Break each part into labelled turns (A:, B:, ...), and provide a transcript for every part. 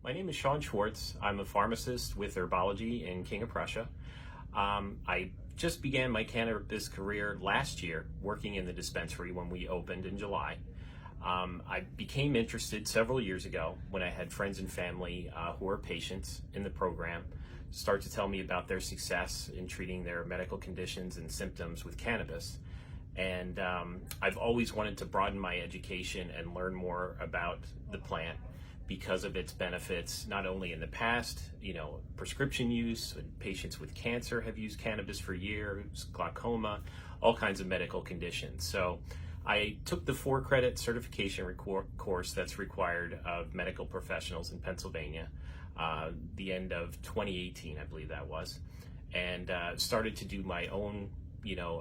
A: My name is Sean Schwartz. I'm a pharmacist with Herbology in King of Prussia. I just began my cannabis career last year working in the dispensary when we opened in July. I became interested several years ago when I had friends and family who are patients in the program start to tell me about their success in treating their medical conditions and symptoms with cannabis. And I've always wanted to broaden my education and learn more about the plant because of its benefits, not only in the past, prescription use, and patients with cancer have used cannabis for years, glaucoma, all kinds of medical conditions. So I took the 4-credit certification course that's required of medical professionals in Pennsylvania, the end of 2018, I believe that was, and started to do my own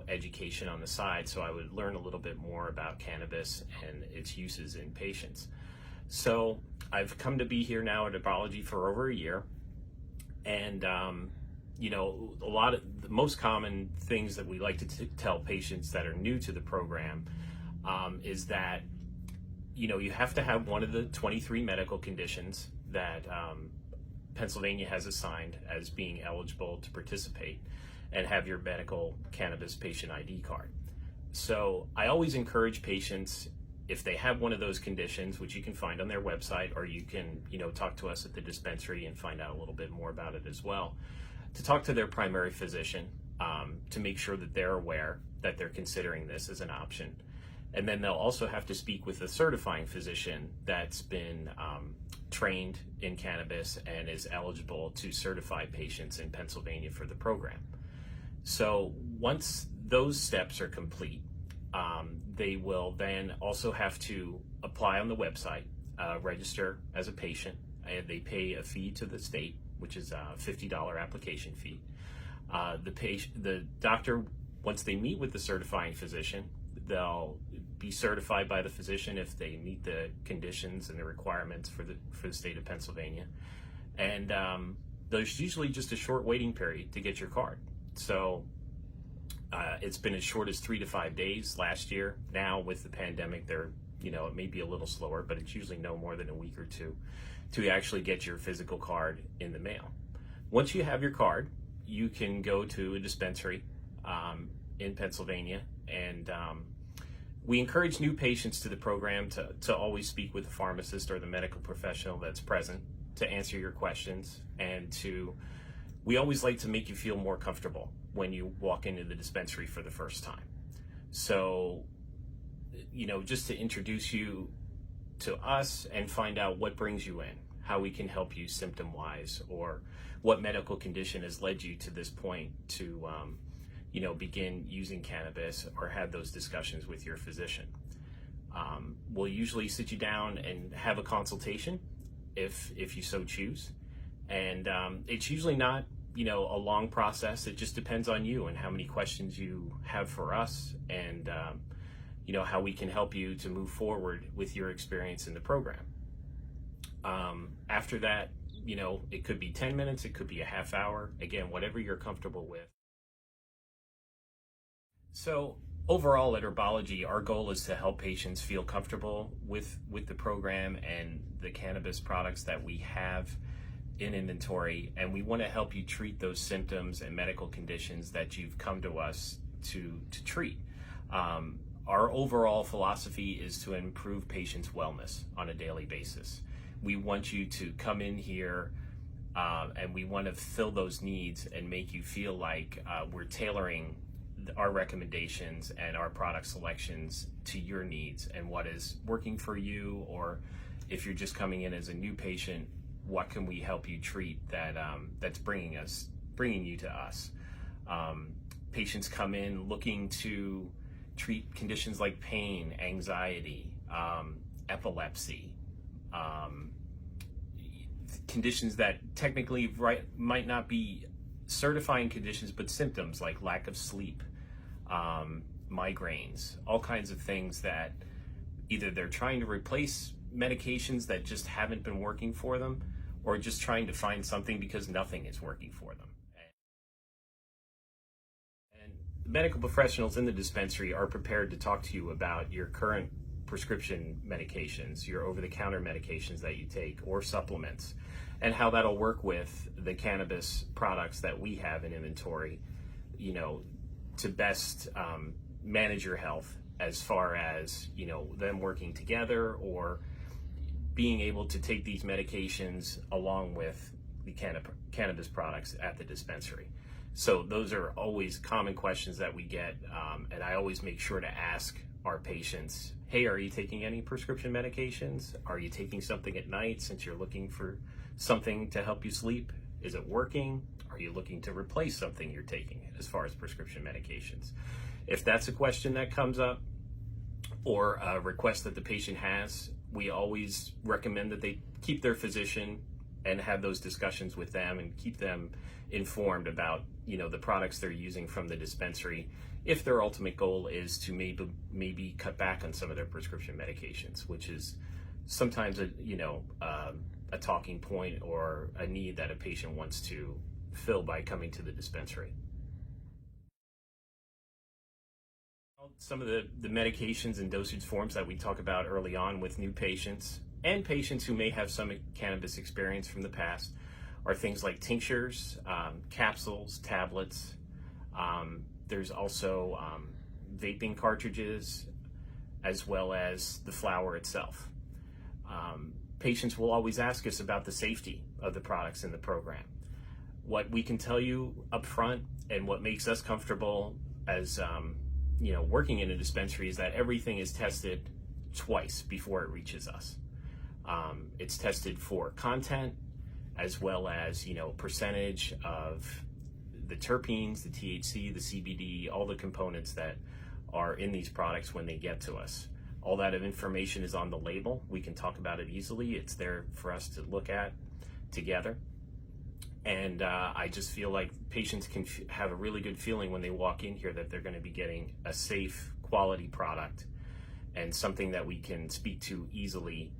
A: education on the side so I would learn a little bit more about cannabis and its uses in patients. So I've come to be here now at Herbology for over a year, and a lot of the most common things that we like to tell patients that are new to the program is that you have to have one of the 23 medical conditions that Pennsylvania has assigned as being eligible to participate, and have your medical cannabis patient ID card. So I always encourage patients, if they have one of those conditions, which you can find on their website, or you can talk to us at the dispensary and find out a little bit more about it as well, to talk to their primary physician to make sure that they're aware that they're considering this as an option. And then they'll also have to speak with a certifying physician that's been trained in cannabis and is eligible to certify patients in Pennsylvania for the program. So once those steps are complete, they will then also have to apply on the website, register as a patient, and they pay a fee to the state, which is a $50 application fee. The doctor, once they meet with the certifying physician, they'll be certified by the physician if they meet the conditions and the requirements for the state of Pennsylvania. And there's usually just a short waiting period to get your card. So it's been as short as 3 to 5 days last year. Now with the pandemic, it may be a little slower, but it's usually no more than a week or two to actually get your physical card in the mail. Once you have your card, you can go to a dispensary in Pennsylvania, and we encourage new patients to the program to always speak with the pharmacist or the medical professional that's present to answer your questions, and we always like to make you feel more comfortable when you walk into the dispensary for the first time. So, just to introduce you to us and find out what brings you in, how we can help you symptom-wise, or what medical condition has led you to this point to, begin using cannabis or have those discussions with your physician. We'll usually sit you down and have a consultation if you so choose. And it's usually not a long process. It just depends on you and how many questions you have for us, and how we can help you to move forward with your experience in the program. After that, it could be 10 minutes, it could be a half hour, again, whatever you're comfortable with. So overall at Herbology, our goal is to help patients feel comfortable with the program and the cannabis products that we have in inventory, and we want to help you treat those symptoms and medical conditions that you've come to us to treat. Our overall philosophy is to improve patients' wellness on a daily basis. We want you to come in here and we want to fill those needs and make you feel like we're tailoring our recommendations and our product selections to your needs and what is working for you, or if you're just coming in as a new patient, what can we help you treat that's bringing you to us. Patients come in looking to treat conditions like pain, anxiety, epilepsy, conditions that technically might not be certifying conditions, but symptoms like lack of sleep, migraines, all kinds of things that either they're trying to replace medications that just haven't been working for them, or just trying to find something because nothing is working for them. And medical professionals in the dispensary are prepared to talk to you about your current prescription medications, your over-the-counter medications that you take, or supplements, and how that'll work with the cannabis products that we have in inventory, to best manage your health, as far as, them working together or being able to take these medications along with the cannabis products at the dispensary. So those are always common questions that we get, and I always make sure to ask our patients, hey, are you taking any prescription medications? Are you taking something at night since you're looking for something to help you sleep? Is it working? Are you looking to replace something you're taking as far as prescription medications? If that's a question that comes up, or a request that the patient has, we always recommend that they keep their physician and have those discussions with them and keep them informed about, the products they're using from the dispensary, if their ultimate goal is to maybe cut back on some of their prescription medications, which is sometimes a talking point or a need that a patient wants to fill by coming to the dispensary. Some of the medications and dosage forms that we talk about early on with new patients and patients who may have some cannabis experience from the past are things like tinctures, capsules, tablets. There's also vaping cartridges, as well as the flower itself. Patients will always ask us about the safety of the products in the program. What we can tell you up front and what makes us comfortable as working in a dispensary is that everything is tested twice before it reaches us. It's tested for content, as well as percentage of the terpenes, the THC, the CBD, all the components that are in these products when they get to us. All that information is on the label. We can talk about it easily. It's there for us to look at together. And I just feel like patients can have a really good feeling when they walk in here that they're going to be getting a safe, quality product and something that we can speak to easily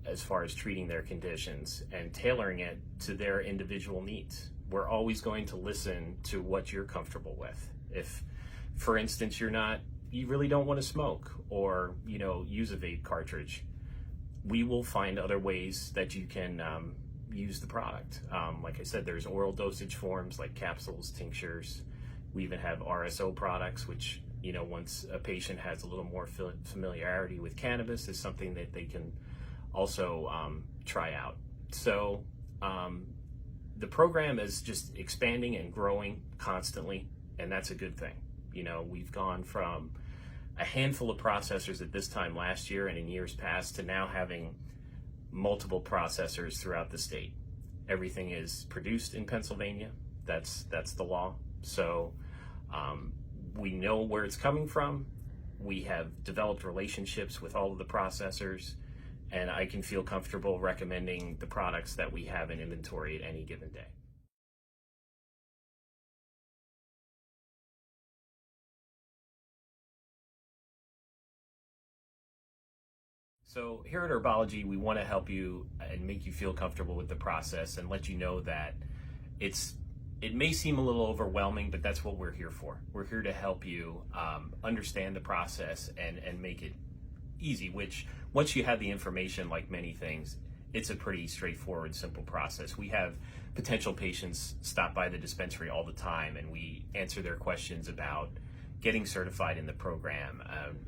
A: as far as treating their conditions and tailoring it to their individual needs. We're always going to listen to what you're comfortable with. If, for instance, you really don't want to smoke or, use a vape cartridge, we will find other ways that you can use the product. Like I said, there's oral dosage forms like capsules, tinctures. We even have RSO products, which, once a patient has a little more familiarity with cannabis, is something that they can also try out. So the program is just expanding and growing constantly, and that's a good thing. We've gone from a handful of processors at this time last year and in years past to now having multiple processors throughout the state. Everything is produced in Pennsylvania. That's the law. So we know where it's coming from. We have developed relationships with all of the processors, and I can feel comfortable recommending the products that we have in inventory at any given day. So here at Herbology, we want to help you and make you feel comfortable with the process and let you know that it may seem a little overwhelming, but that's what we're here for. We're here to help you understand the process and make it easy, which once you have the information, like many things, it's a pretty straightforward, simple process. We have potential patients stop by the dispensary all the time, and we answer their questions about getting certified in the program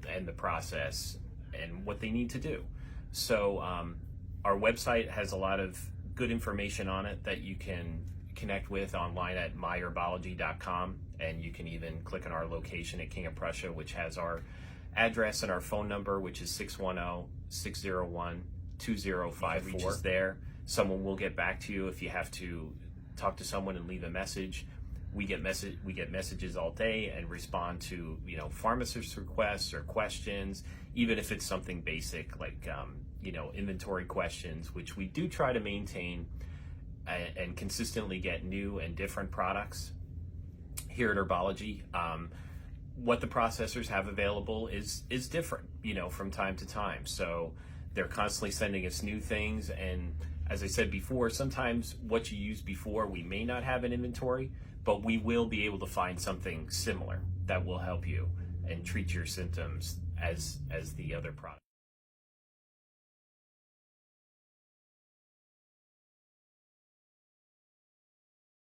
A: and the process and what they need to do. So our website has a lot of good information on it that you can connect with online at myherbology.com, and you can even click on our location at King of Prussia, which has our address and our phone number, which is 610-601-2054. Reach us there. Someone will get back to you if you have to talk to someone and leave a message. We get messages all day and respond to pharmacist requests or questions, even if it's something basic like inventory questions, which we do try to maintain and consistently get new and different products here at Herbology. What the processors have available is different, from time to time. So they're constantly sending us new things, and as I said before, sometimes what you used before we may not have in inventory, but we will be able to find something similar that will help you and treat your symptoms as the other product.